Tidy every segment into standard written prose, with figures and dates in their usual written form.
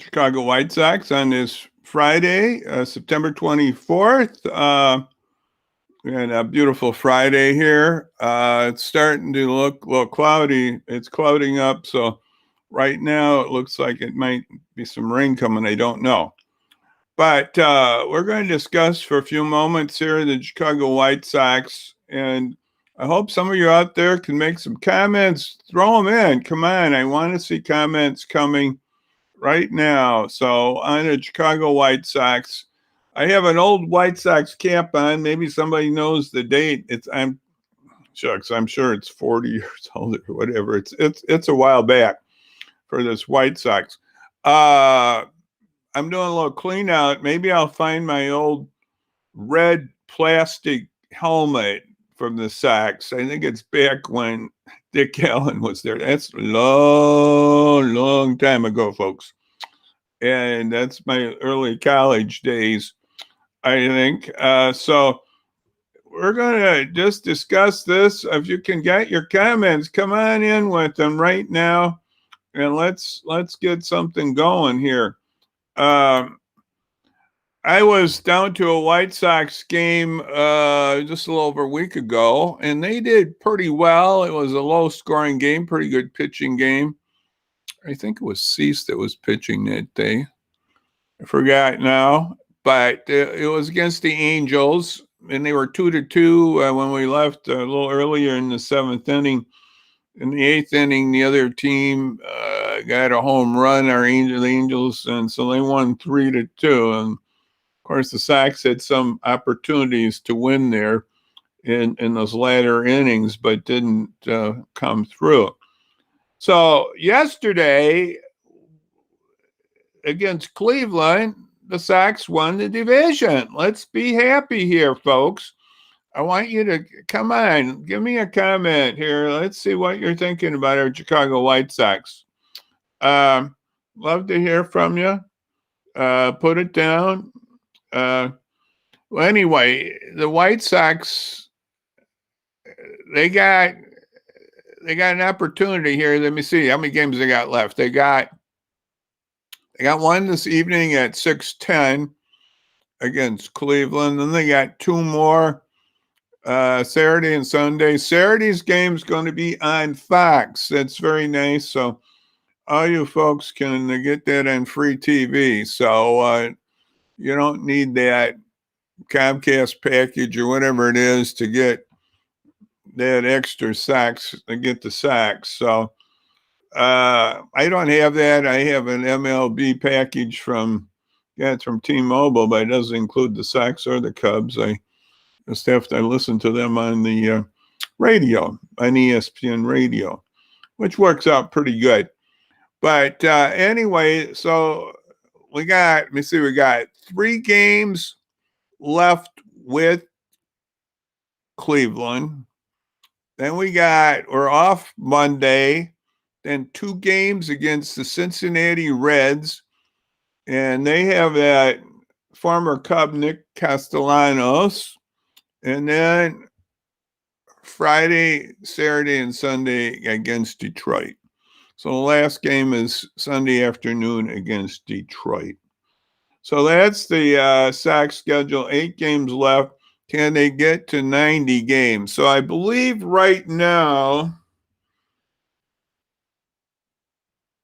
Chicago White Sox on this Friday, September 24th. And a beautiful Friday here. It's starting to look a little cloudy. It's clouding up. So right now it looks like it might be some rain coming. I don't know. But we're going to discuss for a few moments here the Chicago White Sox. And I hope some of you out there can make some comments. Throw them in. Come on. I want to see comments coming right now. So on the Chicago White Sox, I have an old White Sox cap on. Maybe somebody knows the date. I'm sure it's 40 years old or whatever. It's a while back for this White Sox. I'm doing a little clean out. Maybe I'll find my old red plastic helmet from the Sox. I think it's back when Dick Allen was there. That's a long time ago, folks. And that's my early college days, I think. So we're going to just discuss this. If you can get your comments, come on in with them right now. And let's get something going here. I was down to a White Sox game just a little over a week ago, and they did pretty well. It was a low-scoring game, pretty good pitching game. I think it was Cease that was pitching that day. I forgot now, but it was against the Angels, and they were 2-2 when we left a little earlier in the seventh inning. In the eighth inning, the other team got a home run, the Angels, and so they won 3-2. And of course, the Sox had some opportunities to win there in those latter innings, but didn't come through. So yesterday against Cleveland, the Sox won the division. Let's be happy here, folks. I want you to come on, give me a comment here. Let's see what you're thinking about our Chicago White Sox. Love to hear from you. Put it down. Well, anyway, the White Sox, they got an opportunity here. Let me see how many games they got left. They got one this evening at 6:10 against Cleveland. Then they got two more Saturday and Sunday. Saturday's game is going to be on Fox. That's very nice. So all you folks can get that on free TV. So you don't need that Comcast package or whatever it is to get that extra Sox to get the Sox. So I don't have that. I have an MLB package from T-Mobile, but it doesn't include the Sox or the Cubs. I just have to listen to them on the radio, on ESPN radio, which works out pretty good. But anyway, so we got 3 games left with Cleveland. Then we're off Monday. Then 2 games against the Cincinnati Reds. And they have that former Cub Nick Castellanos. And then Friday, Saturday, and Sunday against Detroit. So the last game is Sunday afternoon against Detroit. So that's the Sox schedule. 8 games left. Can they get to 90 games? So I believe right now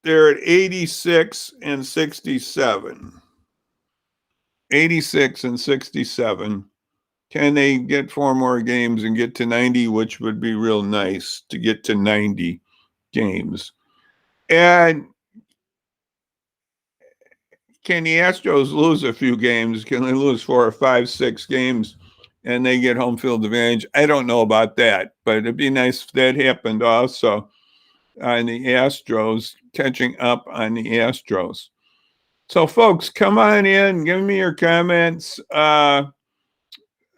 they're at 86 and 67. 86 and 67. Can they get 4 more games and get to 90, which would be real nice to get to 90 games? And can the Astros lose a few games? Can they lose 4 or 5, 6 games and they get home field advantage? I don't know about that, but it'd be nice if that happened also on the Astros, catching up on the Astros. So, folks, come on in, give me your comments.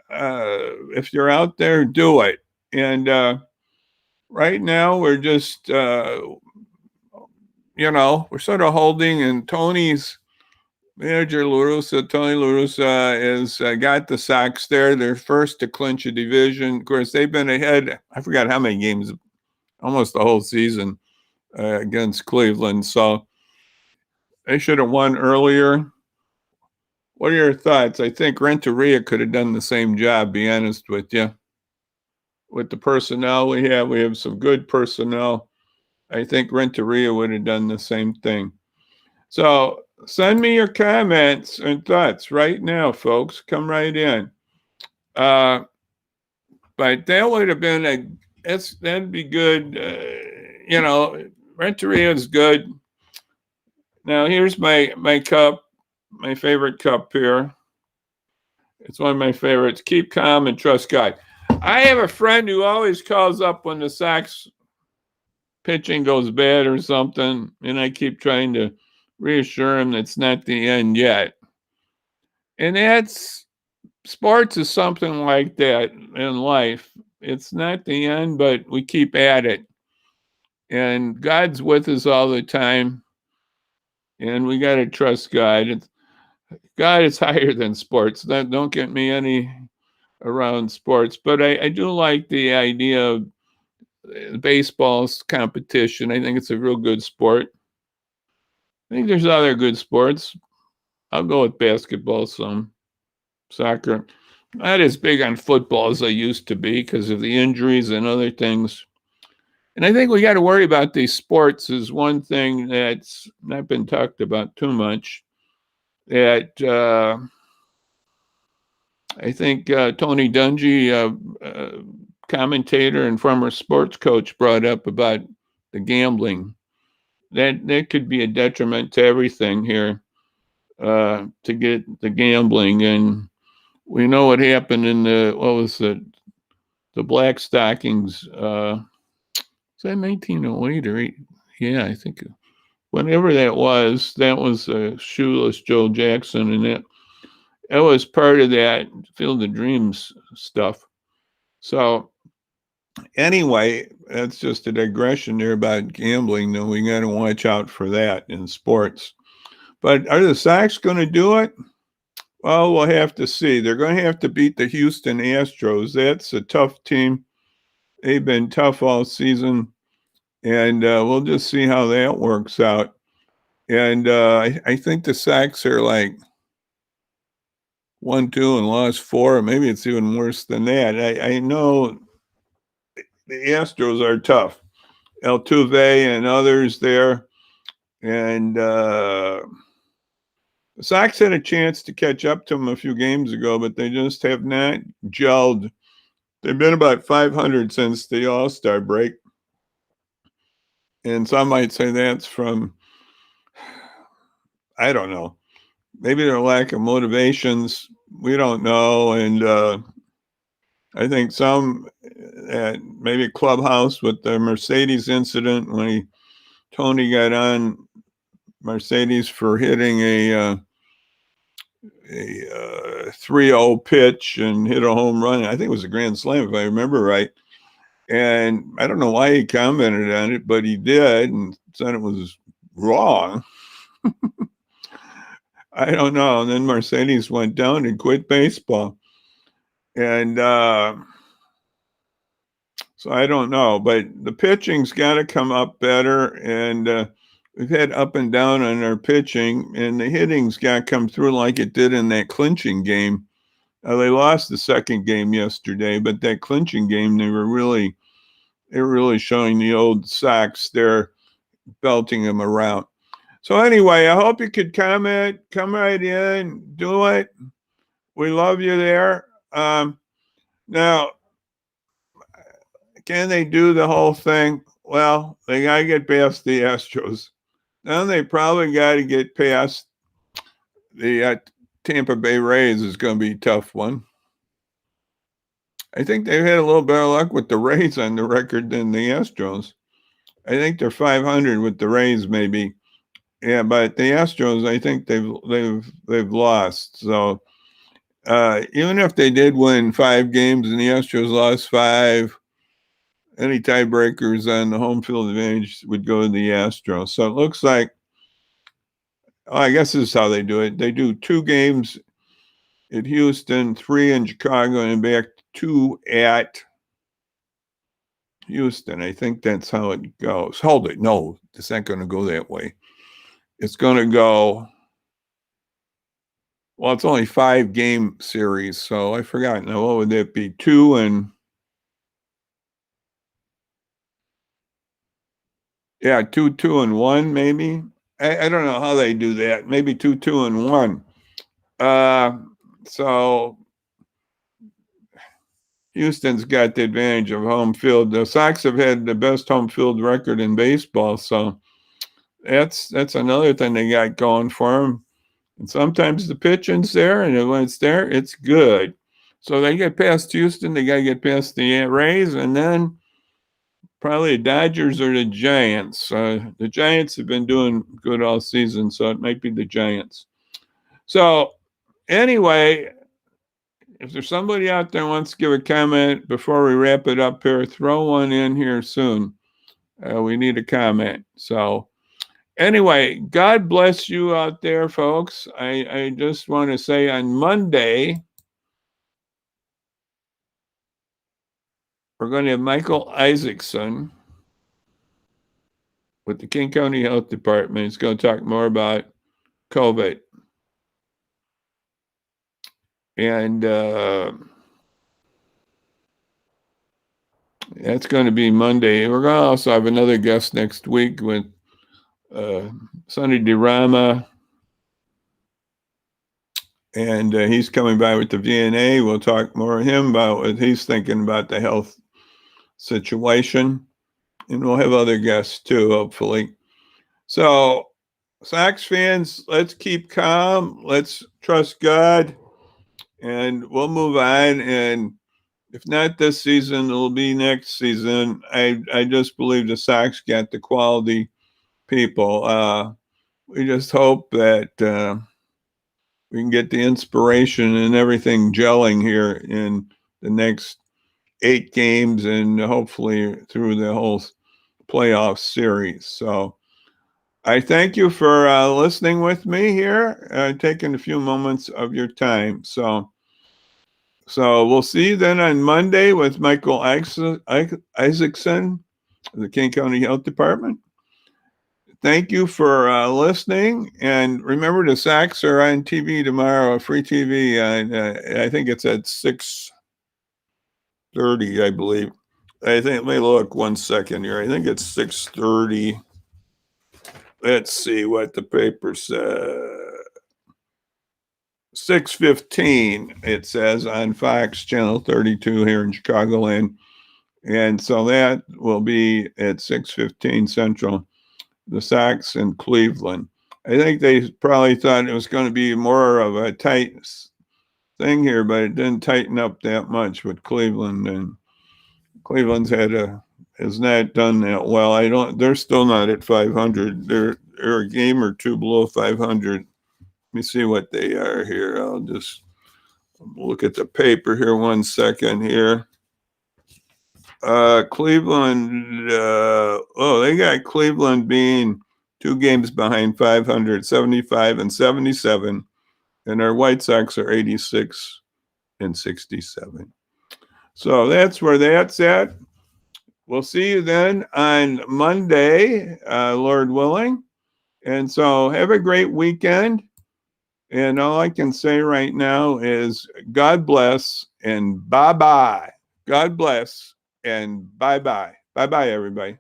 If you're out there, do it. And right now we're just, we're sort of holding, and Tony's manager, Tony La Russa, has got the Sox there. They're first to clinch a division. Of course, they've been ahead, I forgot how many games, almost the whole season against Cleveland. So They should have won earlier. What are your thoughts? I think Renteria could have done the same job, be honest with you. With the personnel we have some good personnel. I think Renteria would have done the same thing. So send me your comments and thoughts right now, folks. Come right in. But that would have been that'd be good. Renteria is good. Now here's my cup, my favorite cup here. It's one of my favorites. Keep calm and trust God. I have a friend who always calls up when the Sox pitching goes bad or something, and I keep trying to reassure him it's not the end yet. And sports is something like that in life. It's not the end, but we keep at it. And God's with us all the time, and we got to trust God. God is higher than sports. Don't get me any around sports, but I do like the idea of baseball's competition. I think it's a real good sport. I think there's other good sports. I'll go with basketball, some soccer. Not as big on football as I used to be because of the injuries and other things. And I think we got to worry about these sports is one thing that's not been talked about too much. That I think Tony Dungy, commentator and former sports coach, brought up about the gambling. That could be a detriment to everything here, to get the gambling. And we know what happened in the Black Stockings. Was that 1908 or 8? Yeah, I think whenever that was Shoeless Joe Jackson, and that was part of that Field of Dreams stuff. So anyway, that's just a digression there about gambling. Though we got to watch out for that in sports. But are the Sox going to do it? Well, we'll have to see. They're going to have to beat the Houston Astros. That's a tough team. They've been tough all season, and we'll just see how that works out. And I think the Sox are like 1-2 and lost 4. Maybe it's even worse than that. I know the Astros are tough. Altuve and others there. And the Sox had a chance to catch up to them a few games ago, but they just have not gelled. They've been about 500 since the All-Star break. And some might say that's from, I don't know, maybe their lack of motivations. We don't know. And I think some at maybe Clubhouse with the Mercedes incident when Tony got on Mercedes for hitting a 3-0 pitch and hit a home run. I think it was a grand slam, if I remember right. And I don't know why he commented on it, but he did and said it was wrong. I don't know. And then Mercedes went down and quit baseball. And so I don't know. But the pitching's got to come up better. And we've had up and down on our pitching. And the hitting's got to come through like it did in that clinching game. They lost the second game yesterday, but that clinching game, they were really showing the old Sox. They're belting them around. So anyway, I hope you could comment, come right in, do it. We love you there. Now, can they do the whole thing? Well, they got to get past the Astros. Then they probably got to get past the Tampa Bay Rays. Is going to be a tough one. I think they've had a little better luck with the Rays on the record than the Astros. I think they're 500 with the Rays, maybe. Yeah, but the Astros, I think they've lost. So even if they did win 5 games and the Astros lost 5, any tiebreakers on the home field advantage would go to the Astros. So it looks like, I guess this is how they do it. They do 2 games at Houston, 3 in Chicago, and back 2 at Houston. I think that's how it goes. Hold it. No, it's not going to go that way. it's going to go. Well, it's only 5-game series, so I forgot. Now, what would that be? 2-1, maybe. I don't know how they do that. Maybe 2-1. So Houston's got the advantage of home field. The Sox have had the best home field record in baseball, so that's another thing they got going for them. And sometimes the pitching's there, and when it's there, it's good. So they get past Houston, they got to get past the Rays, and then probably the Dodgers or the Giants. The Giants have been doing good all season, so it might be the Giants. So anyway, if there's somebody out there who wants to give a comment before we wrap it up here, throw one in here soon. We need a comment. So anyway, God bless you out there, folks. I just want to say on Monday, we're going to have Michael Isaacson with the King County Health Department. He's going to talk more about COVID. And that's going to be Monday. We're going to also have another guest next week with Sonny DeRama. And he's coming by with the VNA. We'll talk more of him about what he's thinking about the health situation. And we'll have other guests too, hopefully. So, Sox fans, let's keep calm. Let's trust God. And we'll move on. And if not this season, it'll be next season. I just believe the Sox got the quality people. We just hope that we can get the inspiration and everything gelling here in the next 8 games and hopefully through the whole playoff series. So I thank you for listening with me here, taking a few moments of your time. So we'll see you then on Monday with Michael Isaacson, the King County Health Department. Thank you for listening. And remember, the Sox are on TV tomorrow, free TV. I think it's at 6:30, I believe. I think, let me look 1 second here. I think it's 6:30. Let's see what the paper says. 6:15, it says on Fox Channel 32 here in Chicagoland. And so that will be at 6:15 Central. The Sox in Cleveland. I think they probably thought it was going to be more of a tight thing here, but it didn't tighten up that much with Cleveland. And Cleveland's has not done that well. They're still not at 500. They're a game or two below 500. Let me see what they are here. I'll just look at the paper here 1 second here. Cleveland, they got Cleveland being 2 games behind 500, 75 and 77. And our White Sox are 86 and 67. So that's where that's at. We'll see you then on Monday, Lord willing. And so have a great weekend. And all I can say right now is God bless and bye-bye. God bless and bye-bye. Bye-bye, everybody.